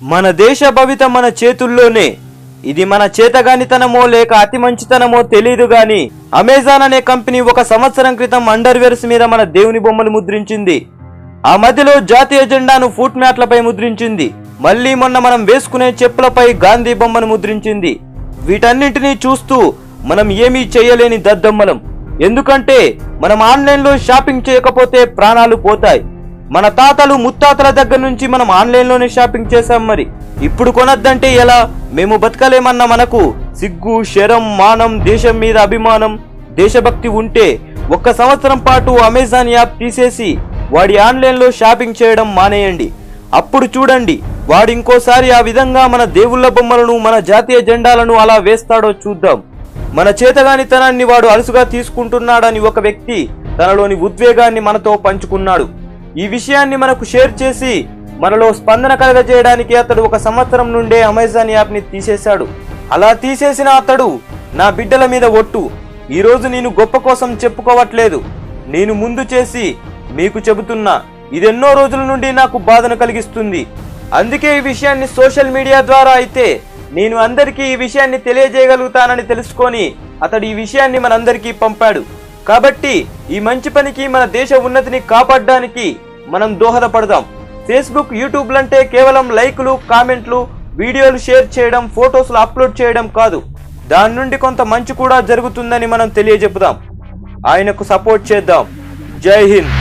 మన దేశ భవిత మన చేతుల్లోనే. ఇది మన చేతగానితనమో లేక అతి మంచితనమో తెలియదు గాని అమెజాన్ అనే కంపెనీ 1 సంవత్సరం క్రితం అండర్వేర్స్ మీద మన దేవుని బొమ్మలు ముద్రించింది. ఆ మధ్యలో జాతీయ జెండాను ఫుట్ మ్యాట్లపై ముద్రించింది. మళ్ళీ మొన్న మనం వేసుకునే చెప్పులపై గాంధీ బొమ్మను ముద్రించింది. వీటన్నింటినీ చూస్తూ మనం ఏమీ చేయలేని దద్దమ్మలం. ఎందుకంటే మనం ఆన్లైన్లో షాపింగ్ చేయకపోతే ప్రాణాలు పోతాయి. మన తాతలు ముత్తాతల దగ్గర నుంచి మనం ఆన్లైన్లోనే షాపింగ్ చేశాం. మరి ఇప్పుడు కొనొద్దంటే ఎలా? మేము బతకలేమన్న మనకు సిగ్గు, శరం, మానం, దేశం మీద అభిమానం, దేశభక్తి ఉంటే 1 సంవత్సరం పాటు అమెజాన్ యాప్ తీసేసి వాడి ఆన్లైన్లో షాపింగ్ చేయడం మానేయండి. అప్పుడు చూడండి వాడు ఇంకోసారి ఆ విధంగా మన దేవుళ్ళ బొమ్మలను, మన జాతీయ జెండాలను అలా వేస్తాడో చూద్దాం. మన చేతగానితనాన్ని వాడు అలుసుగా తీసుకుంటున్నాడని ఒక వ్యక్తి తనలోని ఉద్వేగాన్ని మనతో పంచుకున్నాడు. ఈ విషయాన్ని మనకు షేర్ చేసి మనలో స్పందన కలగజేయడానికి అతడు 1 సంవత్సరం నుండే అమెజాన్ యాప్ని తీసేశాడు. అలా తీసేసిన అతడు, నా బిడ్డల మీద ఒట్టు, ఈరోజు నేను గొప్ప కోసం చెప్పుకోవట్లేదు, నేను ముందు చేసి మీకు చెబుతున్నా, ఇదెన్నో రోజుల నుండి నాకు బాధను కలిగిస్తుంది. అందుకే ఈ విషయాన్ని సోషల్ మీడియా ద్వారా అయితే నేను అందరికీ ఈ విషయాన్ని తెలియజేయగలుగుతానని తెలుసుకొని అతడు ఈ విషయాన్ని మనందరికీ పంపాడు. కాబట్టి ఈ మంచి పనికి, మన దేశ ఉన్నతిని కాపాడడానికి మనం దోహదపడదాం. ఫేస్బుక్, యూట్యూబ్ లంటే కేవలం లైకులు, కామెంట్లు, వీడియోలు షేర్ చేయడం, ఫొటోస్లు అప్లోడ్ చేయడం కాదు. దాని నుండి కొంత మంచి కూడా జరుగుతుందని మనం తెలియజెప్పుదాం. ఆయనకు సపోర్ట్ చేద్దాం. జై హింద్.